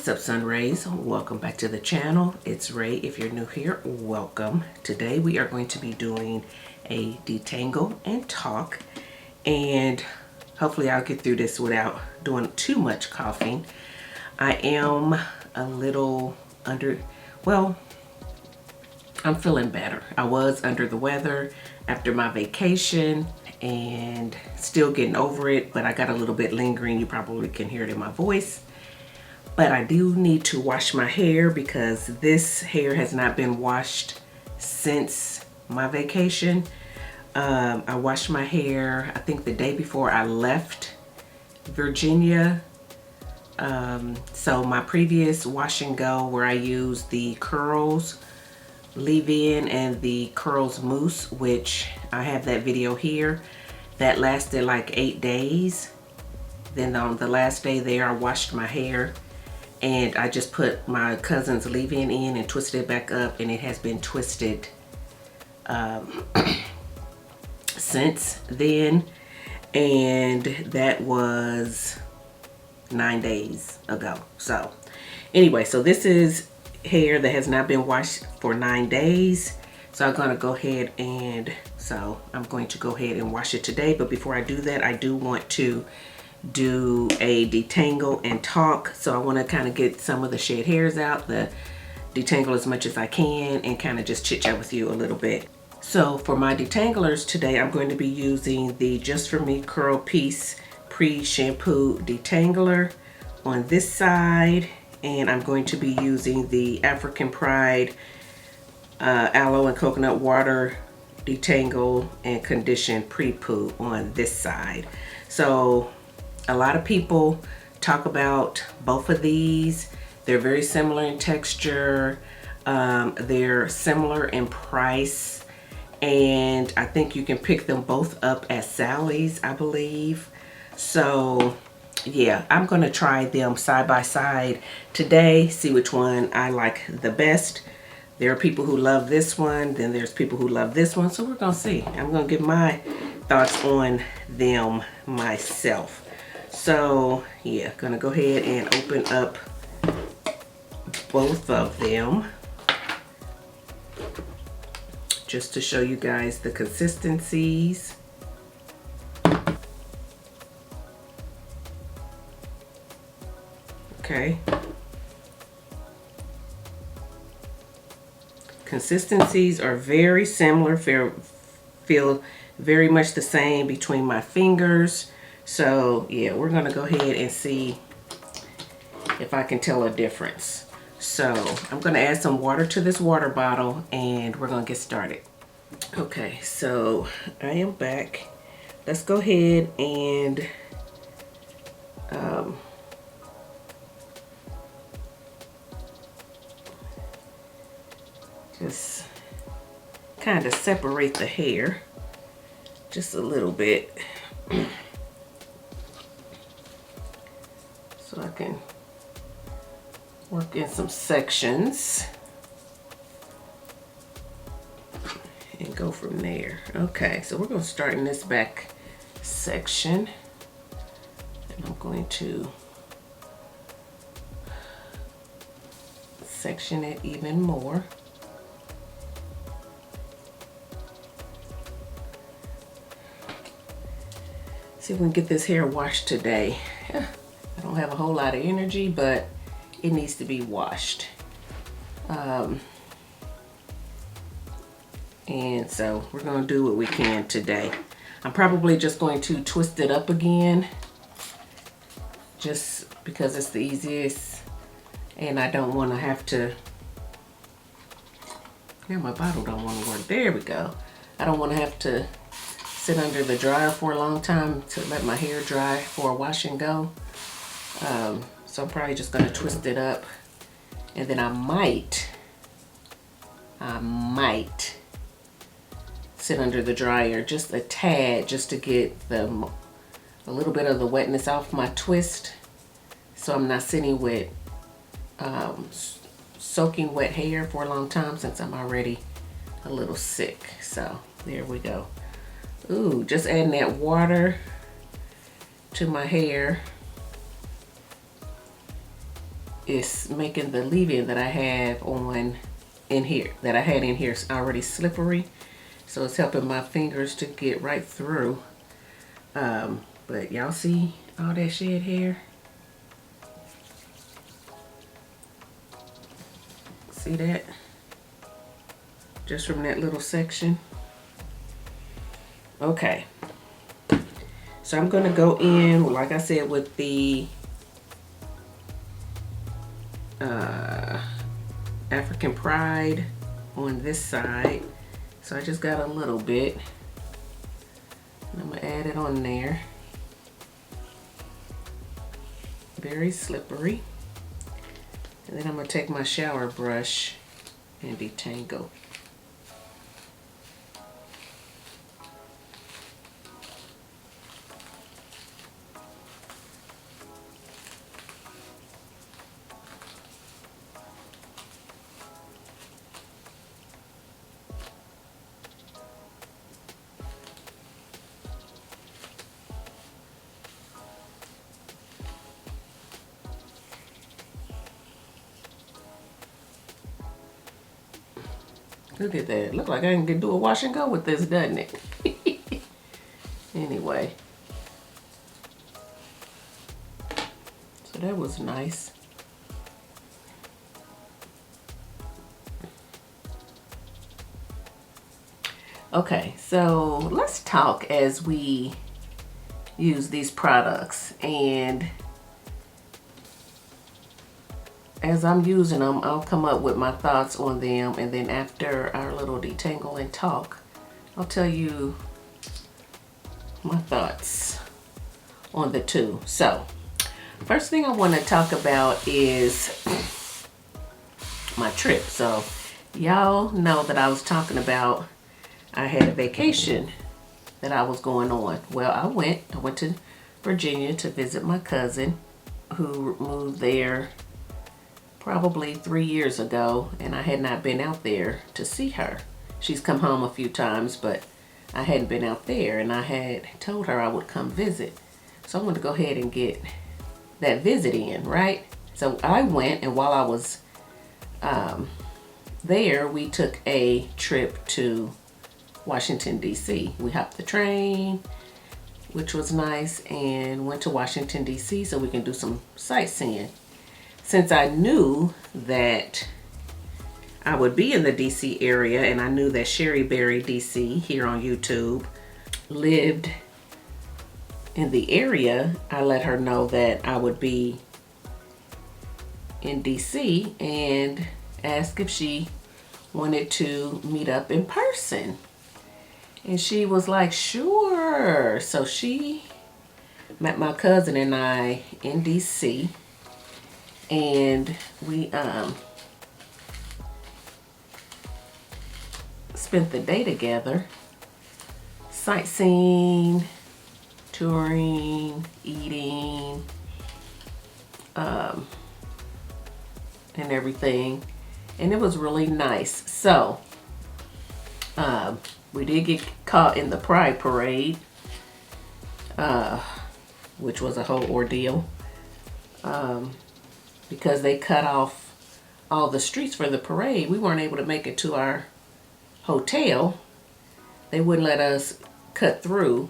What's up, Sun Rays? Welcome back to the channel. It's Ray. If you're new here, welcome. Today we are going to be doing a detangle and talk, and hopefully I'll get through this without doing too much coughing. I am a little well, I'm feeling better. I was under the weather after my vacation and still getting over it, but I got a little bit lingering. You probably can hear it in my voice. But I do need to wash my hair because this hair has not been washed since my vacation. I washed my hair, I think the day before I left Virginia. So my previous wash and go, where I used the curls leave-in and the curls mousse, which I have that video here, that lasted like 8 days. Then on the last day there, I washed my hair. And I just put my cousin's leave-in in and twisted it back up, and it has been twisted since then. And that was 9 days ago. So anyway, so this is hair that has not been washed for 9 days. So I'm going to go ahead and wash it today. But before I do that, I do want to do a detangle and talk. So I want to kind of get some of the shed hairs out, the detangle as much as I can, and kind of just chit chat with you a little bit. So for my detanglers today, I'm going to be using the Just For Me Curl Piece Pre-Shampoo Detangler on this side, and I'm going to be using the African Pride Aloe and Coconut Water Detangle and Condition Pre-Poo on this side. So a lot of people talk about both of these. They're very similar in texture. They're similar in price. And I think you can pick them both up at Sally's, I believe. So yeah, I'm going to try them side by side today, see which one I like the best. There are people who love this one, then there's people who love this one. So we're going to see. I'm going to give my thoughts on them myself. So yeah, gonna go ahead and open up both of them just to show you guys the consistencies. Okay. Consistencies are very similar, feel very much the same between my fingers. So yeah, we're gonna go ahead and see if I can tell a difference. So I'm gonna add some water to this water bottle and we're gonna get started. Okay, so I am back. Let's go ahead and just kind of separate the hair just a little bit. So I can work in some sections and go from there. Okay, so we're going to start in this back section, and I'm going to section it even more. See if we can get this hair washed today. I don't have a whole lot of energy, but it needs to be washed. And so we're going to do what we can today. I'm probably just going to twist it up again, just because it's the easiest, and I don't want to have to. Yeah, my bottle don't want to work. There we go. I don't want to have to sit under the dryer for a long time to let my hair dry for a wash and go. So I'm probably just going to twist it up, and then I might sit under the dryer just a tad, just to get a little bit of the wetness off my twist, so I'm not sitting with soaking wet hair for a long time, since I'm already a little sick. So there we go. Ooh, just adding that water to my hair. is making the leave-in that I have on in here, that I had in here, already slippery. So it's helping my fingers to get right through. But y'all see all that shed hair? See that? Just from that little section. Okay. So I'm gonna go in, like I said, with the African Pride on this side. So I just got a little bit. And I'm gonna add it on there. Very slippery. And then I'm gonna take my shower brush and detangle. Look at that. Look like I can do a wash and go with this, doesn't it? Anyway. So that was nice. Okay, so let's talk as we use these products. And as I'm using them, I'll come up with my thoughts on them, and then after our little detangling talk, I'll tell you my thoughts on the two. So, first thing I want to talk about is my trip. So, y'all know that I was talking about I had a vacation that I was going on. Well, I went to Virginia to visit my cousin who moved there probably 3 years ago, and I had not been out there to see her. She's come home a few times, but I hadn't been out there, and I had told her I would come visit. So I wanted to go ahead and get that visit in, right? So I went, and while I was there, we took a trip to Washington, D.C. We hopped the train, which was nice, and went to Washington, D.C. so we can do some sightseeing. Since I knew that I would be in the DC area, and I knew that Sherry Berry DC here on YouTube lived in the area, I let her know that I would be in DC and asked if she wanted to meet up in person. And she was like, sure. So she met my cousin and I in DC. And we spent the day together, sightseeing, touring, eating, and everything. And it was really nice. So, we did get caught in the Pride Parade, which was a whole ordeal. Because they cut off all the streets for the parade, we weren't able to make it to our hotel. They wouldn't let us cut through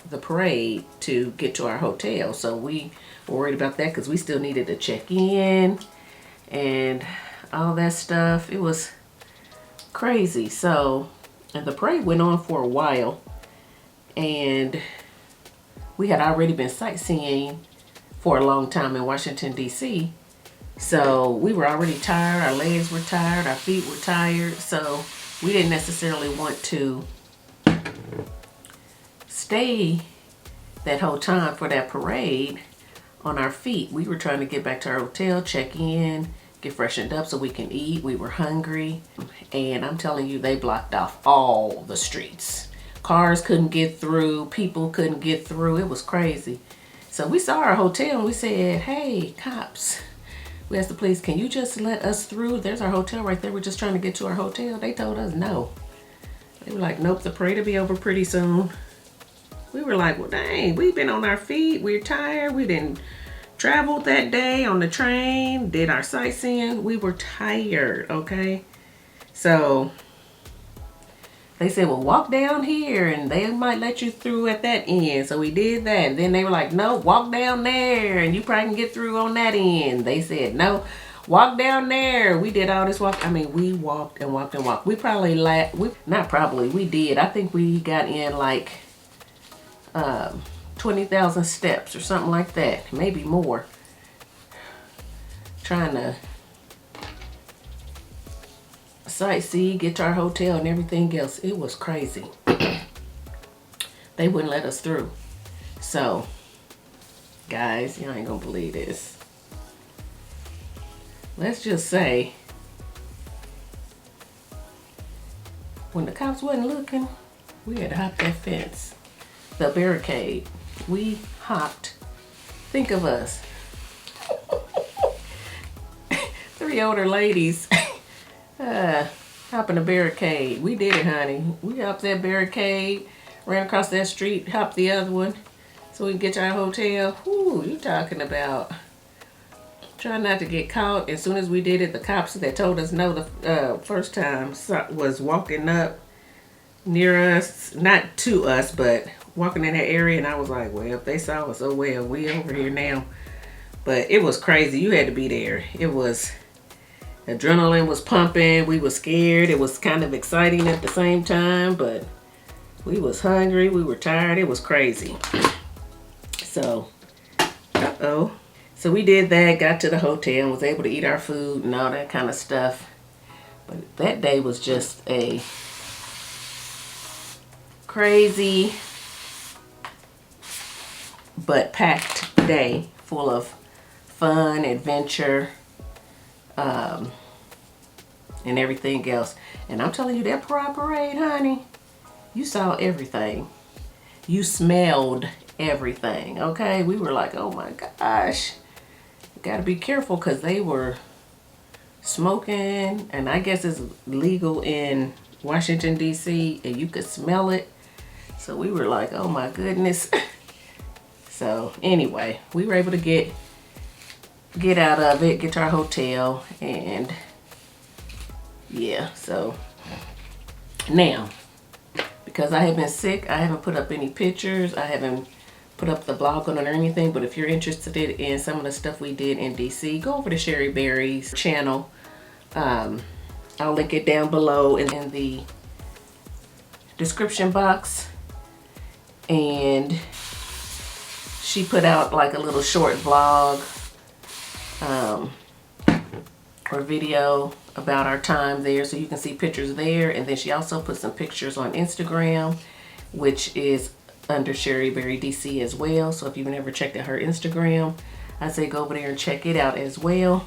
the parade to get to our hotel. So we were worried about that because we still needed to check in and all that stuff. It was crazy. So, and the parade went on for a while, and we had already been sightseeing for a long time in Washington, D.C. So we were already tired, our legs were tired, our feet were tired, so we didn't necessarily want to stay that whole time for that parade on our feet. We were trying to get back to our hotel, check in, get freshened up so we can eat. We were hungry, and I'm telling you, they blocked off all the streets. Cars couldn't get through, people couldn't get through. It was crazy. So we saw our hotel and we said, hey, cops. We asked the police, can you just let us through? There's our hotel right there. We're just trying to get to our hotel. They told us no. They were like, nope, the parade will be over pretty soon. We were like, well, dang, we've been on our feet. We're tired. We didn't traveled that day on the train, did our sightseeing. We were tired, okay? So they said, well, walk down here and they might let you through at that end. So we did that. And then they were like, no, walk down there and you probably can get through on that end. They said, no, walk down there. We did all this walk. I mean, we walked and walked and walked. We probably, we did. I think we got in like 20,000 steps or something like that. Maybe more. Trying to sightsee, get to our hotel and everything else. It was crazy. They wouldn't let us through. So, guys, y'all ain't gonna believe this. Let's just say, when the cops wasn't looking, we had to hop that fence, the barricade. We hopped. Think of us. 3 older ladies hopping a barricade. We did it, honey. We hopped that barricade, ran across that street, hopped the other one so we can get to our hotel. Whoo, you talking about trying not to get caught. As soon as we did it, the cops that told us no the first time was walking up near us, not to us, but walking in that area, and I was like, well, if they saw us, oh well, we over here now. But it was crazy. You had to be there. It was, adrenaline was pumping. We were scared. It was kind of exciting at the same time, but we was hungry. We were tired. It was crazy. So, so we did that, got to the hotel, and was able to eat our food and all that kind of stuff. But that day was just a crazy but packed day, full of fun, adventure, and everything else. And I'm telling you, that parade, honey, you saw everything. You smelled everything, okay? We were like, oh my gosh. You gotta be careful because they were smoking, and I guess it's legal in Washington, D.C., and you could smell it. So we were like, oh my goodness. So anyway, we were able to get out of it, get to our hotel, and yeah, so now, because I have been sick, I haven't put up any pictures, I haven't put up the blog on it or anything, but if you're interested in some of the stuff we did in DC, go over to Sherry Berry's channel. I'll link it down below in the description box. And she put out like a little short vlog or video about our time there, so you can see pictures there. And then she also put some pictures on Instagram, which is under Sherry Berry DC as well. So if you've never checked out her Instagram, I say go over there and check it out as well.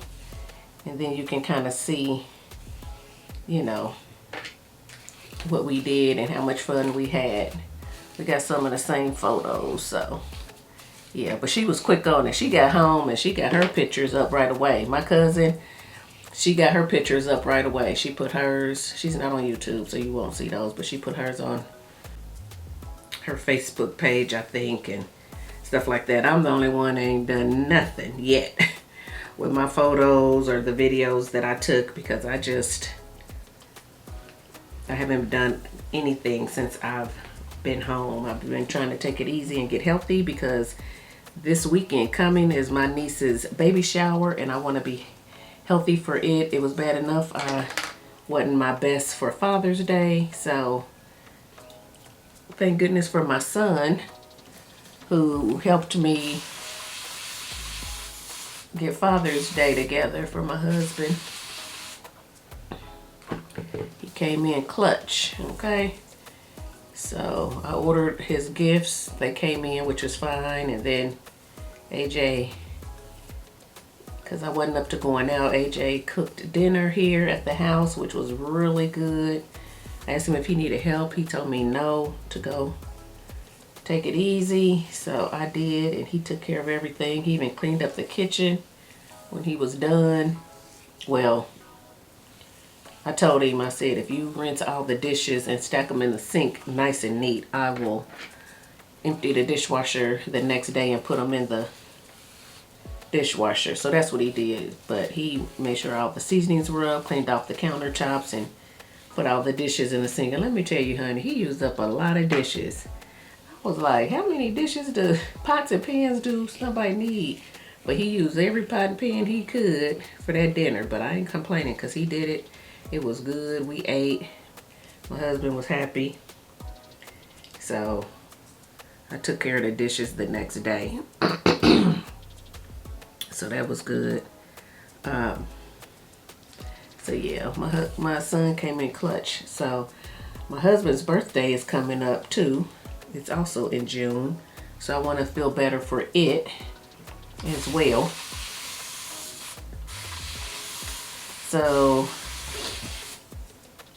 And then you can kind of see, you know, what we did and how much fun we had. We got some of the same photos, so yeah. But she was quick on it. She got home and she got her pictures up right away. My cousin, she got her pictures up right away. She put hers, she's not on YouTube, so you won't see those, but she put hers on her Facebook page, I think, and stuff like that. I'm the only one that ain't done nothing yet with my photos or the videos that I took, because I haven't done anything since I've been home. I've been trying to take it easy and get healthy, because this weekend coming is my niece's baby shower and I want to be healthy for it. It was bad enough I wasn't my best for Father's Day, so thank goodness for my son who helped me get Father's Day together for my husband. He came in clutch, okay? So I ordered his gifts. They came in, which was fine. And then AJ, because I wasn't up to going out, AJ cooked dinner here at the house, which was really good. I asked him if he needed help. He told me no, to go take it easy. So I did, and he took care of everything. He even cleaned up the kitchen when he was done. Well, I told him, I said, if you rinse all the dishes and stack them in the sink nice and neat, I will empty the dishwasher the next day and put them in the dishwasher. So that's what he did. But he made sure all the seasonings were up, cleaned off the countertops, and put all the dishes in the sink. And let me tell you, honey, he used up a lot of dishes. I was like, how many dishes do pots and pans do somebody need? But he used every pot and pan he could for that dinner. But I ain't complaining because he did it. It was good. We ate. My husband was happy. So I took care of the dishes the next day. So that was good. So yeah, my son came in clutch. So my husband's birthday is coming up too. It's also in June. So I want to feel better for it as well. So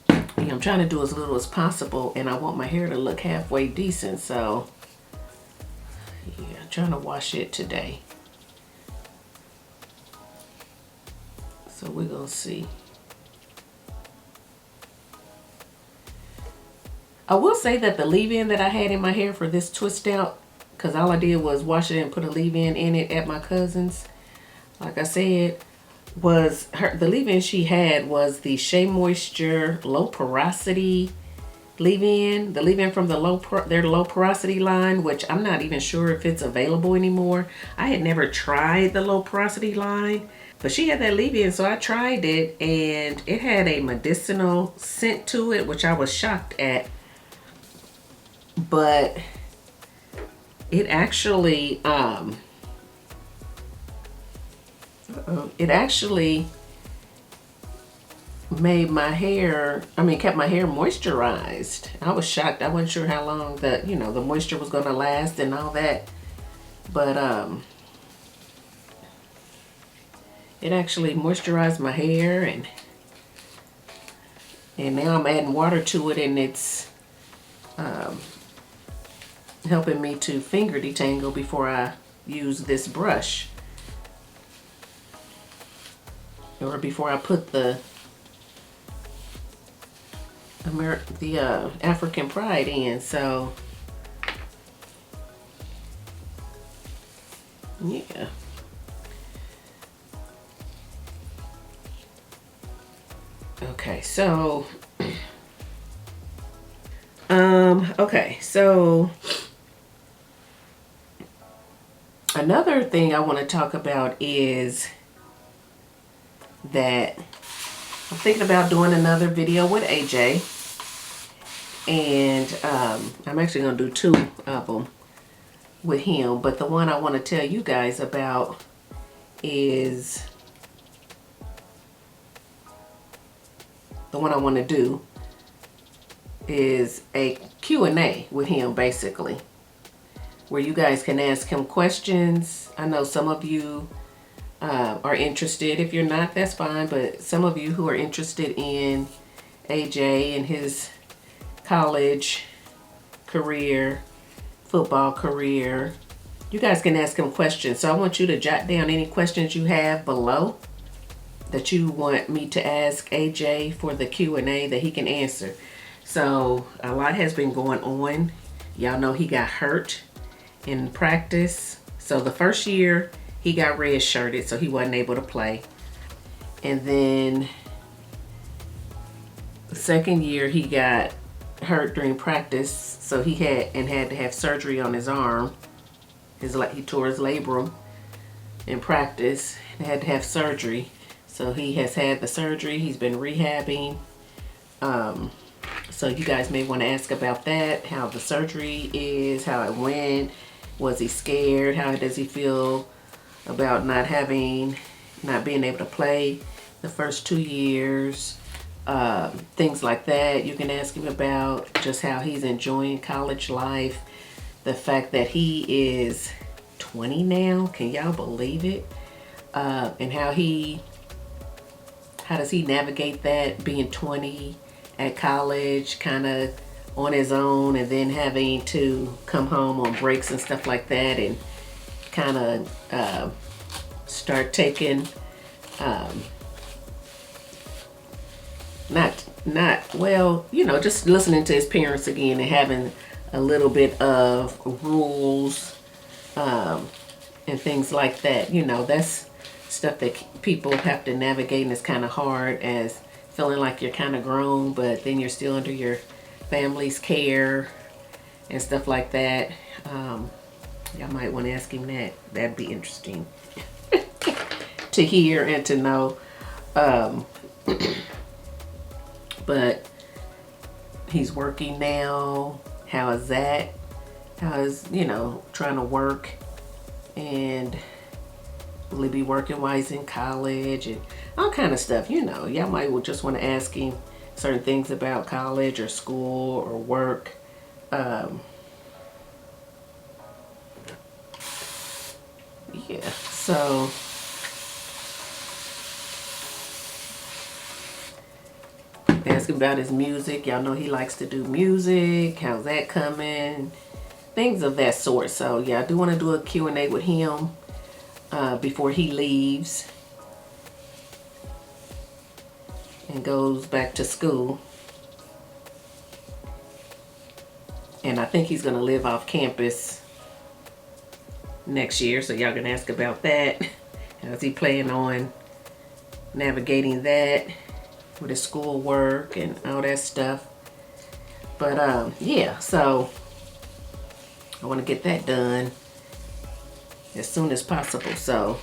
yeah, I'm trying to do as little as possible, and I want my hair to look halfway decent. So yeah, I'm trying to wash it today. So we're gonna see. I will say that the leave-in that I had in my hair for this twist out, because all I did was wash it and put a leave-in in it at my cousin's, like I said, was the leave-in she had was the Shea Moisture Low Porosity leave-in. The leave-in from the their low porosity line, which I'm not even sure if it's available anymore. I had never tried the low porosity line, but she had that leave-in, so I tried it, and it had a medicinal scent to it, which I was shocked at. But it actually made my hair, kept my hair moisturized. I was shocked. I wasn't sure how long the moisture was gonna last and all that. But it actually moisturized my hair, and now I'm adding water to it, and it's helping me to finger detangle before I use this brush, or before I put the African Pride in. So yeah. Okay, so okay, so another thing I want to talk about is that I'm thinking about doing another video with AJ, and I'm actually going to do 2 of them with him, but the one I want to tell you guys about is the one I want to do is a Q&A with him, basically, where you guys can ask him questions. I know some of you are interested. If you're not, that's fine, but some of you who are interested in AJ and his college career, football career, you guys can ask him questions. So I want you to jot down any questions you have below that you want me to ask AJ for the Q&A that he can answer. So a lot has been going on. Y'all know he got hurt in practice. So the first year he got red-shirted, so he wasn't able to play. And then the second year he got hurt during practice, so he had to have surgery on his arm. He tore his labrum in practice and had to have surgery. So he has had the surgery. He's been rehabbing. So you guys may want to ask about that, how the surgery is, how it went, was he scared, how does he feel about not being able to play the first 2 years, things like that. You can ask him about just how he's enjoying college life, the fact that he is 20 now, can y'all believe it, and how does he navigate that, being 20 at college, kind of on his own, and then having to come home on breaks and stuff like that, and kind of start taking just listening to his parents again and having a little bit of rules and things like that. You know, that's stuff that people have to navigate, and it's kind of hard as feeling like you're kind of grown, but then you're still under your family's care and stuff like that. Y'all might want to ask him that. That'd be interesting to hear and to know. But he's working now. How is that? How is, you know, trying to work, and will he be working while he's in college and all kind of stuff, you know. Y'all might just want to ask him certain things about college or school or work. Yeah, so ask him about his music. Y'all know he likes to do music. How's that coming? Things of that sort. So yeah, I do want to do a Q&A with him before he leaves and goes back to school. And I think he's going to live off campus next year. So y'all can ask about that. How's he planning on navigating that with his school work and all that stuff? But yeah, so I want to get that done as soon as possible. So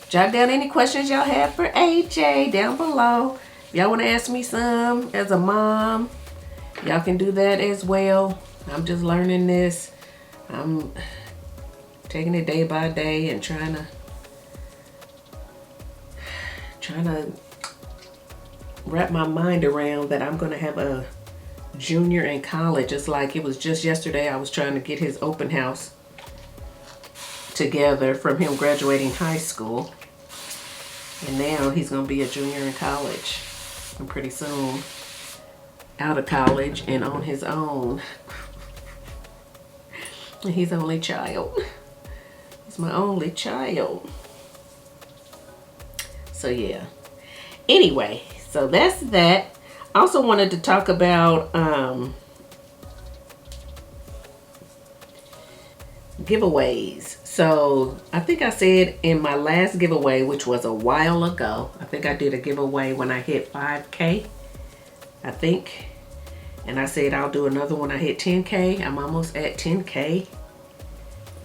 jot down any questions y'all have for AJ down below. If y'all want to ask me some as a mom, y'all can do that as well. I'm just learning this. I'm taking it day by day and trying to wrap my mind around that I'm going to have a junior in college. It's like it was just yesterday I was trying to get his open house together from him graduating high school. And now he's going to be a junior in college. And pretty soon out of college and on his own. And he's the only child. He's my only child. So yeah. Anyway, so that's that. I also wanted to talk about giveaways. So I think I said in my last giveaway, which was a while ago, I think I did a giveaway when I hit 5K, I think. And I said I'll do another when I hit 10K. I'm almost at 10K.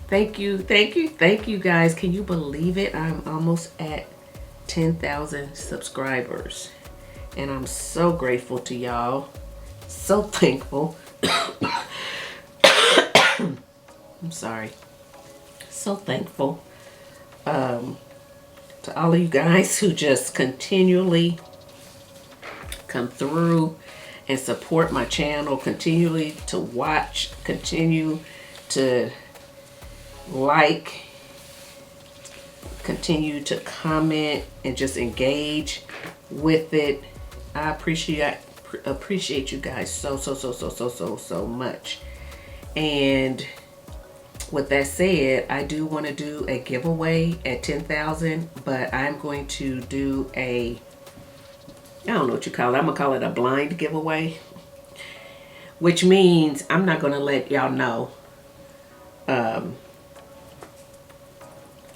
Thank you, thank you, thank you guys. Can you believe it? I'm almost at 10,000 subscribers. And I'm so grateful to y'all. So thankful. I'm sorry. So thankful to all of you guys who just continually come through and support my channel, continually to watch, continue to like, continue to comment, and just engage with it. I appreciate you guys so much. And with that said, I do want to do a giveaway at 10,000, but I'm going to do I don't know what you call it. I'm going to call it a blind giveaway, which means I'm not going to let y'all know.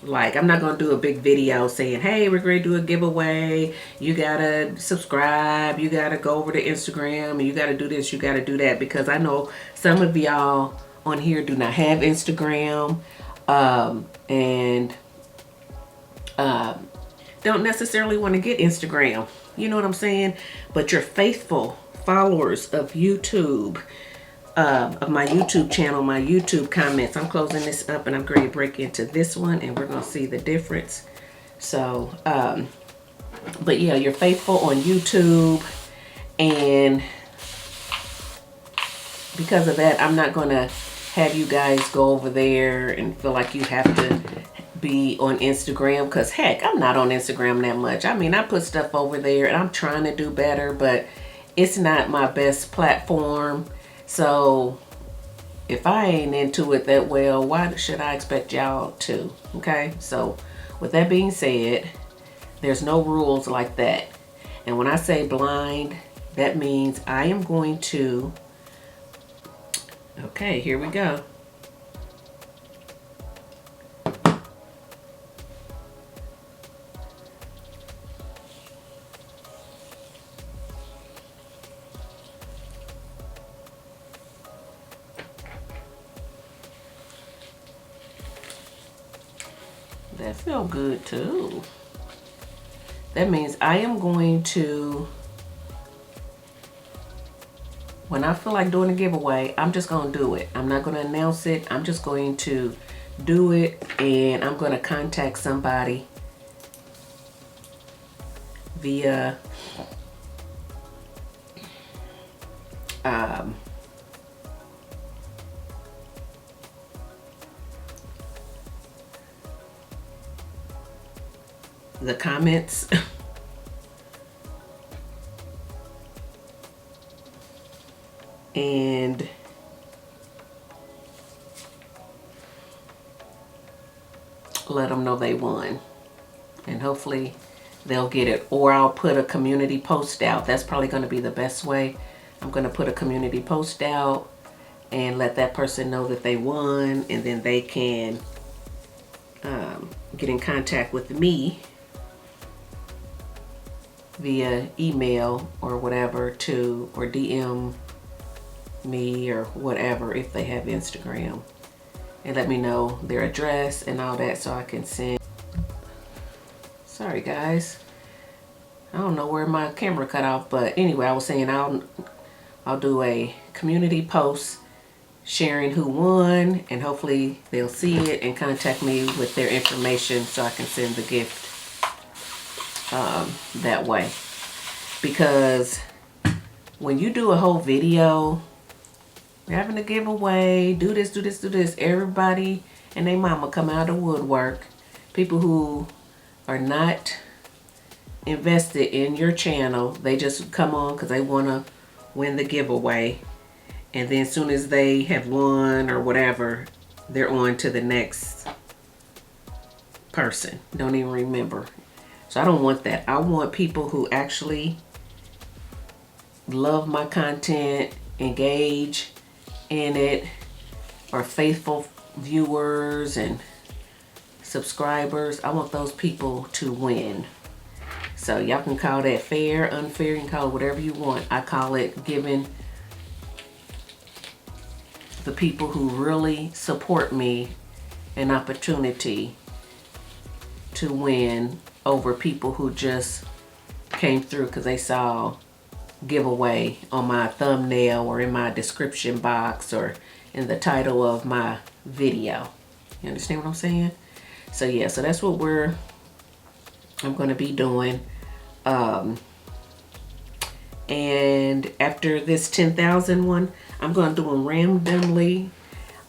Like, I'm not going to do a big video saying, hey, we're going to do a giveaway. You got to subscribe. You got to go over to Instagram. And you got to do this. You got to do that. Because I know some of y'all on here do not have Instagram. And don't necessarily want to get Instagram. You know what I'm saying? But you're faithful followers of YouTube. Of my YouTube channel, my YouTube comments. I'm closing this up and I'm going to break into this one and we're going to see the difference. So, but yeah, you're faithful on YouTube, and because of that, I'm not going to have you guys go over there and feel like you have to be on Instagram, because heck, I'm not on Instagram that much. I mean, I put stuff over there and I'm trying to do better, but it's not my best platform. So if I ain't into it that well, why should I expect y'all to? Okay, so with that being said, there's no rules like that. And when I say blind, that means I am going to, okay, here we go. That felt good too. That means I am going to, when I feel like doing a giveaway, I'm just going to do it. I'm not going to announce it. I'm just going to do it, and I'm going to contact somebody via the comments. And let them know they won, and hopefully they'll get it. Or I'll put a community post out. That's probably going to be the best way. I'm going to put a community post out and let that person know that they won, and then they can get in contact with me via email or whatever, to, or DM me or whatever if they have Instagram, and let me know their address and all that so I can send. Sorry guys, I don't know where my camera cut off, but anyway, I was saying I'll do a community post sharing who won, and hopefully they'll see it and contact me with their information so I can send the gift that way. Because when you do a whole video, we're having a giveaway, do this, do this, do this, everybody and their mama come out of the woodwork. People who are not invested in your channel, they just come on because they want to win the giveaway. And then as soon as they have won or whatever, they're on to the next person. Don't even remember. So I don't want that. I want people who actually love my content, engage in it, are faithful viewers and subscribers. I want those people to win. So y'all can call that fair, unfair, you can call it whatever you want. I call it giving the people who really support me an opportunity to win over people who just came through because they saw giveaway on my thumbnail or in my description box or in the title of my video. You understand what I'm saying? So yeah, so that's what I'm going to be doing. And after this 10,000 one, I'm going to do them randomly.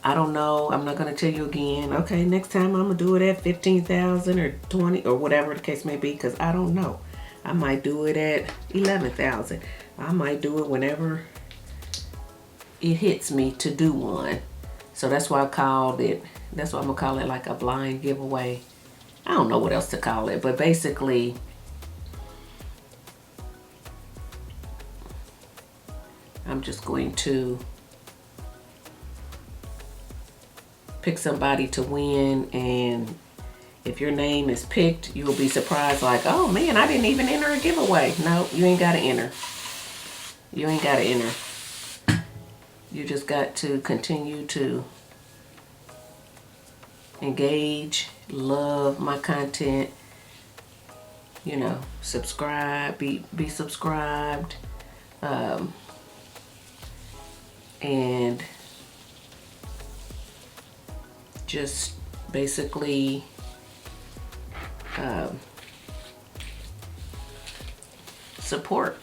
I don't know. I'm not going to tell you again. Okay, next time I'm going to do it at 15,000 or 20 or whatever the case may be, because I don't know. I might do it at 11,000. I might do it whenever it hits me to do one. So that's why I called it, that's why I'm going to call it like a blind giveaway. I don't know what else to call it, but basically I'm just going to pick somebody to win, and if your name is picked, you'll be surprised, like, oh man, I didn't even enter a giveaway. No, you ain't got to enter. You ain't got to enter. You just got to continue to engage, love my content, you know, subscribe, be subscribed, and just basically support.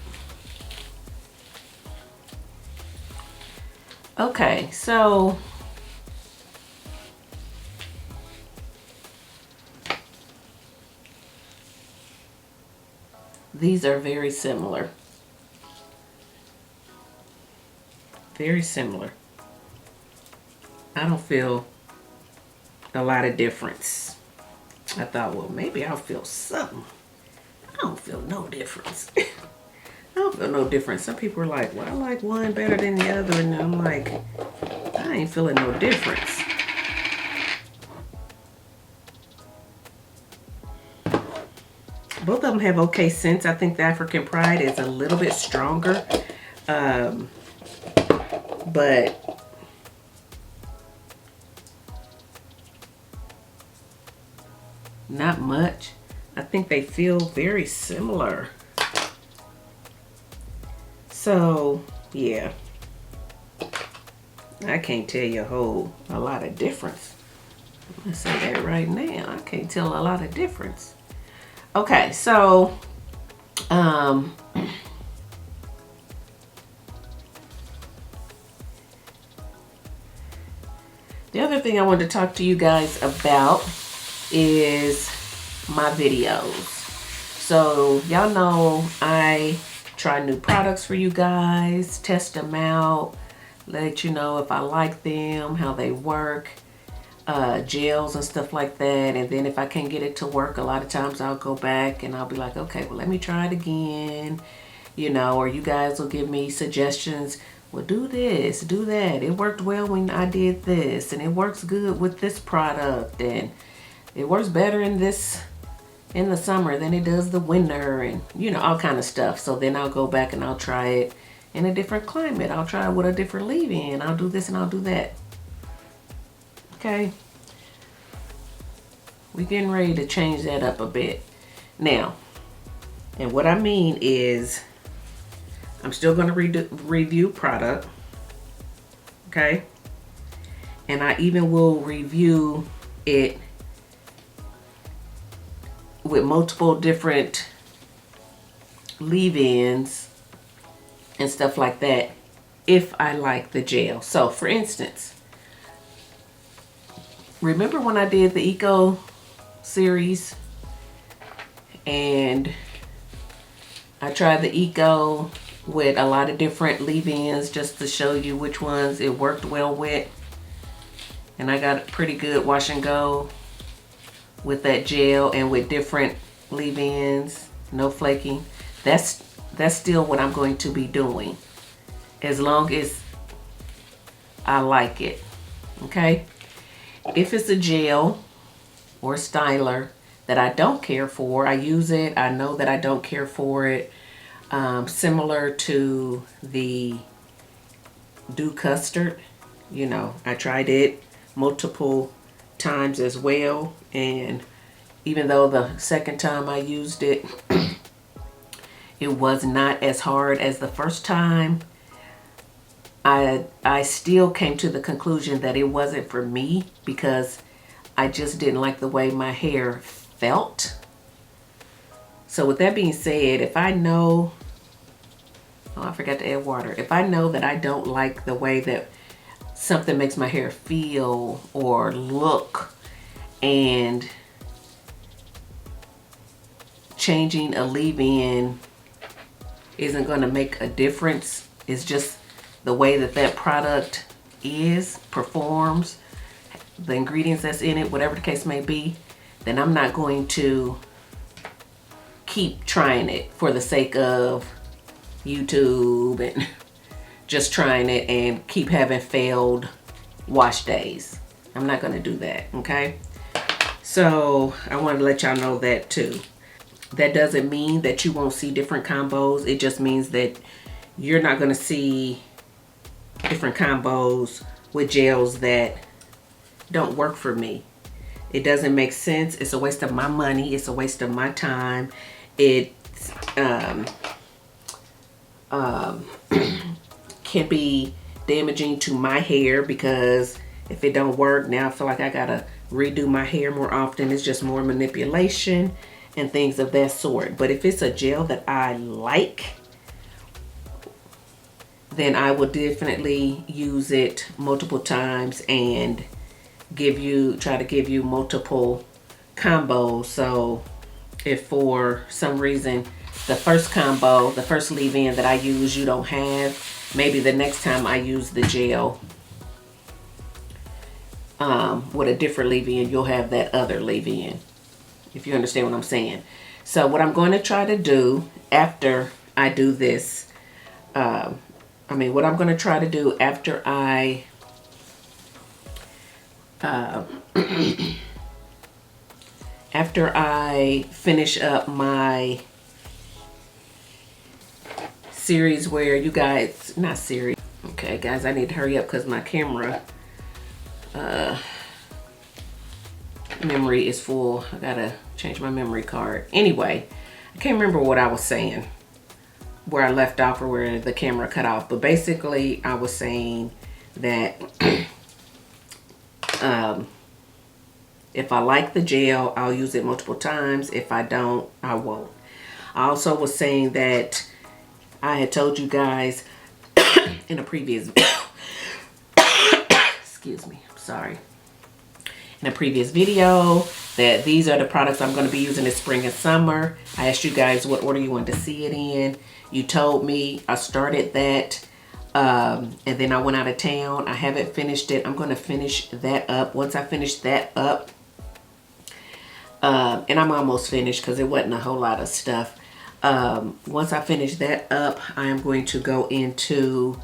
Okay, so these are very similar. Very similar. I don't feel a lot of difference. I thought, well, maybe I'll feel something. I don't feel no difference. I don't feel no difference. Some people are like, well, I like one better than the other. And I'm like, I ain't feeling no difference. Both of them have okay scents. I think the African Pride is a little bit stronger. But Not much. I think they feel very similar. So, yeah. I can't tell you a lot of difference. Let's say that right now. I can't tell a lot of difference. Okay, so the other thing I wanted to talk to you guys about is my videos. So y'all know I try new products for you guys, test them out, let you know if I like them, how they work, gels and stuff like that. And then if I can't get it to work, a lot of times I'll go back and I'll be like, okay, well, let me try it again, you know, or you guys will give me suggestions. Well, do this, do that. It worked well when I did this, and it works good with this product, and it works better in the summer than it does the winter, and you know, all kind of stuff. So then I'll go back and I'll try it in a different climate. I'll try it with a different leave-in. I'll do this and I'll do that. Okay. We're getting ready to change that up a bit now. And what I mean is, I'm still going to review product. Okay. And I even will review it with multiple different leave-ins and stuff like that if I like the gel. So for instance, remember when I did the Eco series and I tried the Eco with a lot of different leave-ins just to show you which ones it worked well with, and I got a pretty good wash and go with that gel and with different leave-ins, no flaking. That's still what I'm going to be doing as long as I like it. Okay, if it's a gel or styler that I don't care for, I use it, I know that I don't care for it, similar to the Dew Custard, you know, I tried it multiple times as well, and even though the second time I used it it was not as hard as the first time, I still came to the conclusion that it wasn't for me because I just didn't like the way my hair felt. So with that being said, if I know, oh, I forgot to add water. If I know that I don't like the way that something makes my hair feel or look, and changing a leave-in isn't going to make a difference, it's just the way that that product performs, the ingredients that's in it, whatever the case may be, then I'm not going to keep trying it for the sake of YouTube and just trying it and keep having failed wash days. I'm not going to do that, okay? So I wanted to let y'all know that too. That doesn't mean that you won't see different combos. It just means that you're not going to see different combos with gels that don't work for me. It doesn't make sense. It's a waste of my money. It's a waste of my time. It can be damaging to my hair because if it don't work, now I feel like I gotta redo my hair more often. It's just more manipulation and things of that sort. But if it's a gel that I like, then I will definitely use it multiple times and try to give you multiple combos. So if for some reason the first combo, the first leave-in that I use, you don't have, maybe the next time I use the gel with a different leave-in, you'll have that other leave-in, if you understand what I'm saying. So what I'm going to try to do after I do this, what I'm going to try to do after I after I finish up my series where you guys, not series, okay guys, I need to hurry up because my camera memory is full. I gotta change my memory card. Anyway, I can't remember what I was saying, where I left off or where the camera cut off. But basically, I was saying that if I like the gel, I'll use it multiple times. If I don't, I won't. I also was saying that I had told you guys in a previous excuse me, sorry. In a previous video that these are the products I'm going to be using this spring and summer. I asked you guys what order you wanted to see it in. You told me. I started that and then I went out of town. I haven't finished it. I'm going to finish that up. Once I finish that up, and I'm almost finished because it wasn't a whole lot of stuff. Once I finish that up, I am going to go into,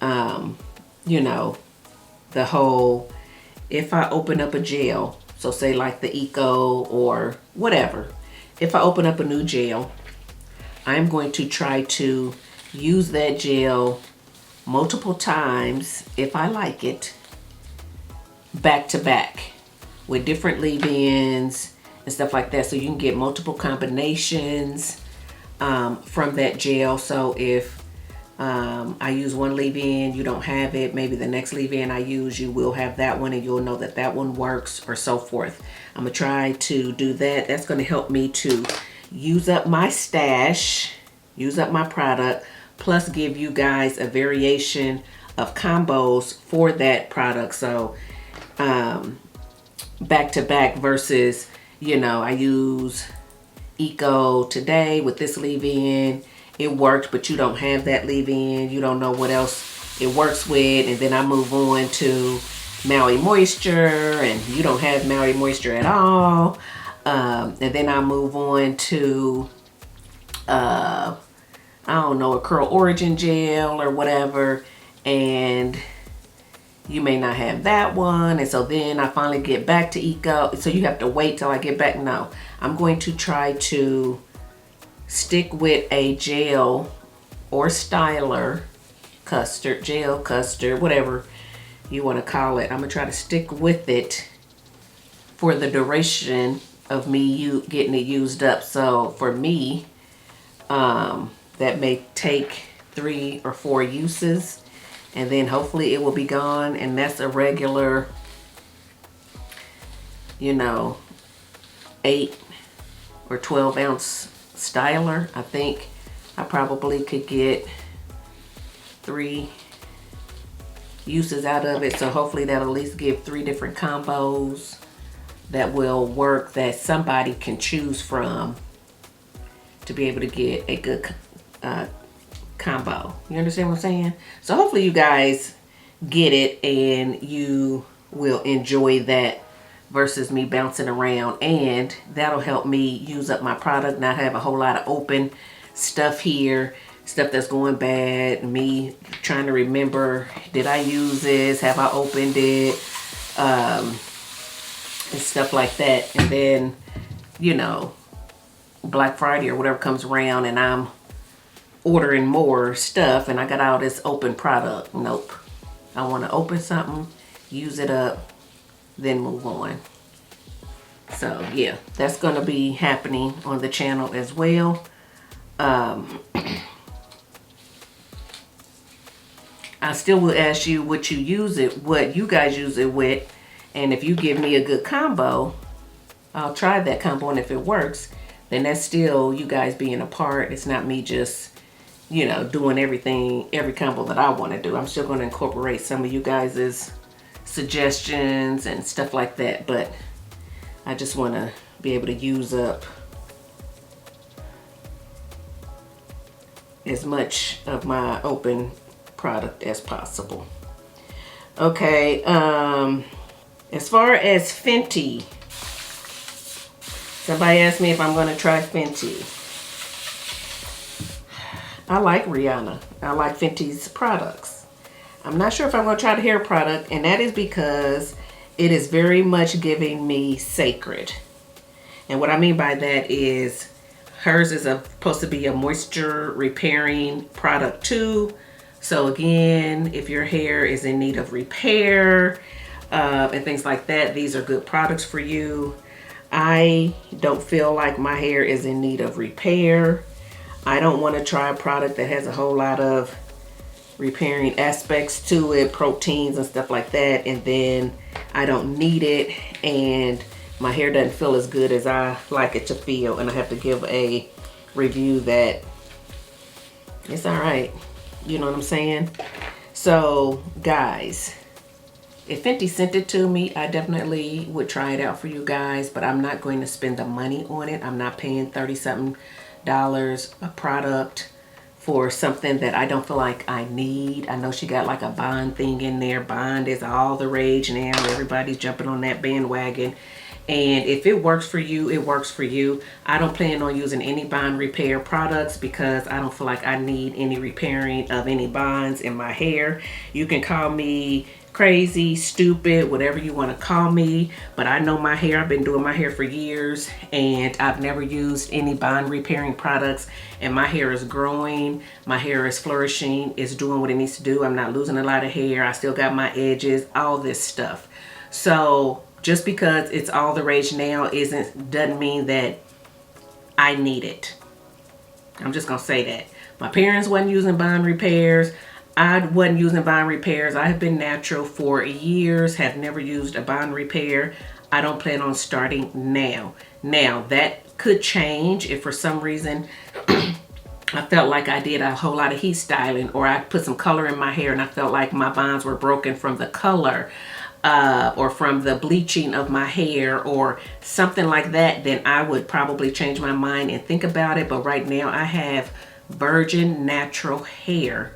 you know, the whole, if I open up a gel, so say like the Eco or whatever, if I open up a new gel, I'm going to try to use that gel multiple times, if I like it, back to back with different leave-ins and stuff like that, so you can get multiple combinations from that gel. So if I use one leave-in, you don't have it, maybe the next leave-in I use, you will have that one and you'll know that that one works, or so forth. I'm gonna try to do that. That's gonna help me to use up my stash, use up my product, plus give you guys a variation of combos for that product. So back to back versus, you know, I use Eco today with this leave-in. It worked, but you don't have that leave-in. You don't know what else it works with. And then I move on to Maui Moisture, and you don't have Maui Moisture at all. And then I move on to, I don't know, a Curl Origin gel or whatever. And you may not have that one. And so then I finally get back to Eco. So you have to wait till I get back. No, I'm going to try to stick with a gel or styler, custard, gel, custard, whatever you want to call it. I'm going to try to stick with it for the duration of me getting it used up. So for me, that may take 3 or 4 uses, and then hopefully it will be gone. And that's a regular, you know, 8 or 12 ounce styler. I think I probably could get 3 uses out of it. So hopefully that'll at least give 3 different combos that will work, that somebody can choose from to be able to get a good combo. You understand what I'm saying? So hopefully you guys get it and you will enjoy that versus me bouncing around, and that'll help me use up my product, not have a whole lot of open stuff here, stuff that's going bad, me trying to remember, did I use this, have I opened it, and stuff like that. And then, you know, Black Friday or whatever comes around and I'm ordering more stuff and I got all this open product. Nope. I want to open something, use it up, then move on. So yeah, that's going to be happening on the channel as well. I still will ask you what you use it, what you guys use it with, and if you give me a good combo, I'll try that combo, and if it works, then that's still you guys being a part. It's not me just, you know, doing everything, every combo that I want to do. I'm still going to incorporate some of you guys' suggestions and stuff like that, but I just want to be able to use up as much of my open product as possible. Okay, as far as Fenty, somebody asked me if I'm going to try Fenty. I like Rihanna. I like Fenty's products. I'm not sure if I'm going to try the hair product, and that is because it is very much giving me sacred. And what I mean by that is hers is supposed to be a moisture repairing product too. So again, if your hair is in need of repair, and things like that. These are good products for you. I don't feel like my hair is in need of repair. I don't want to try a product that has a whole lot of repairing aspects to it, proteins and stuff like that, and then I don't need it and my hair doesn't feel as good as I like it to feel, and I have to give a review that it's all right. You know what I'm saying? So guys, if Fenty sent it to me, I definitely would try it out for you guys, but I'm not going to spend the money on it. I'm not paying $30-something a product for something that I don't feel like I need. I know she got like a bond thing in there. Bond is all the rage now. Everybody's jumping on that bandwagon. And if it works for you, it works for you. I don't plan on using any bond repair products because I don't feel like I need any repairing of any bonds in my hair. You can call me crazy, stupid, whatever you want to call me, but I know my hair. I've been doing my hair for years and I've never used any bond repairing products, and my hair is growing, my hair is flourishing, it's doing what it needs to do. I'm not losing a lot of hair. I still got my edges, all this stuff. So just because it's all the rage now doesn't mean that I need it. I'm just gonna say that. My parents wasn't using bond repairs. I wasn't using bond repairs. I have been natural for years, have never used a bond repair. I don't plan on starting now. Now, that could change if for some reason I felt like I did a whole lot of heat styling, or I put some color in my hair and I felt like my bonds were broken from the color or from the bleaching of my hair or something like that, then I would probably change my mind and think about it. But right now I have virgin natural hair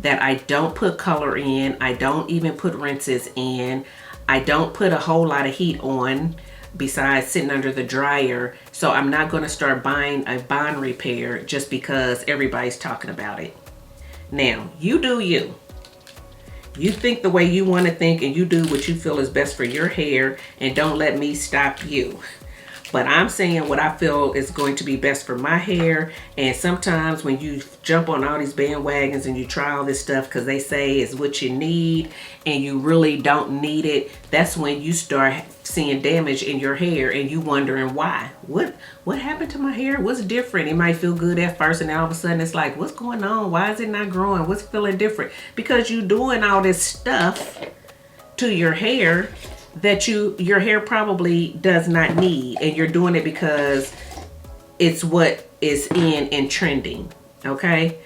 that I don't put color in. I don't even put rinses in. I don't put a whole lot of heat on besides sitting under the dryer. So I'm not going to start buying a bond repair just because everybody's talking about it. Now, you do you. You think the way you want to think and you do what you feel is best for your hair, and don't let me stop you. But I'm saying what I feel is going to be best for my hair. And sometimes when you jump on all these bandwagons and you try all this stuff because they say it's what you need and you really don't need it, that's when you start seeing damage in your hair and you wondering why. What happened to my hair? What's different? It might feel good at first and all of a sudden it's like, what's going on? Why is it not growing? What's feeling different? Because you're doing all this stuff to your hair that your hair probably does not need, and you're doing it because it's what is in and trending. Okay,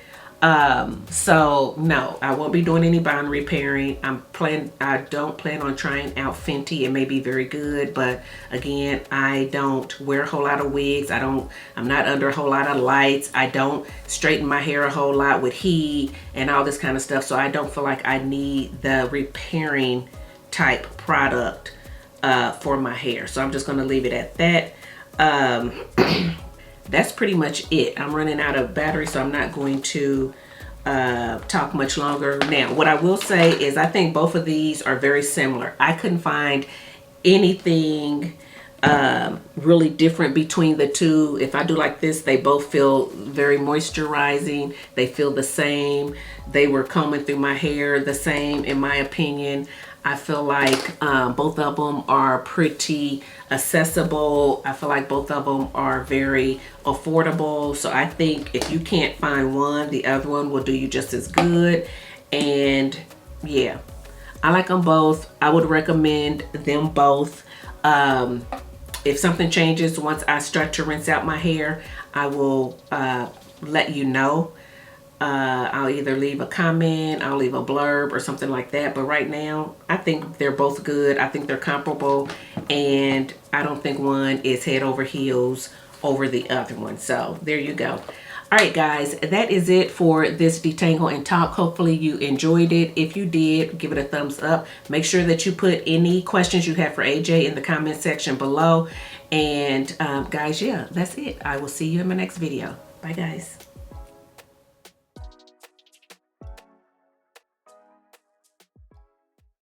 so no, I won't be doing any bond repairing. I don't plan on trying out Fenty. It may be very good, but again, I don't wear a whole lot of wigs. I'm not under a whole lot of lights. I don't straighten my hair a whole lot with heat and all this kind of stuff. So I don't feel like I need the repairing type product for my hair. So I'm just going to leave it at that. That's pretty much it. I'm running out of battery, so I'm not going to talk much longer. Now, what I will say is I think both of these are very similar. I couldn't find anything really different between the two. If I do like this, they both feel very moisturizing. They feel the same. They were combing through my hair the same, in my opinion. I feel like both of them are pretty accessible. I feel like both of them are very affordable. So I think if you can't find one, the other one will do you just as good. And yeah, I like them both. I would recommend them both. If something changes once I start to rinse out my hair, I will let you know. I'll either leave a comment, I'll leave a blurb or something like that. But right now, I think they're both good. I think they're comparable. And I don't think one is head over heels over the other one. So there you go. All right, guys, that is it for this detangle and talk. Hopefully you enjoyed it. If you did, give it a thumbs up. Make sure that you put any questions you have for AJ in the comment section below. And guys, yeah, that's it. I will see you in my next video. Bye, guys.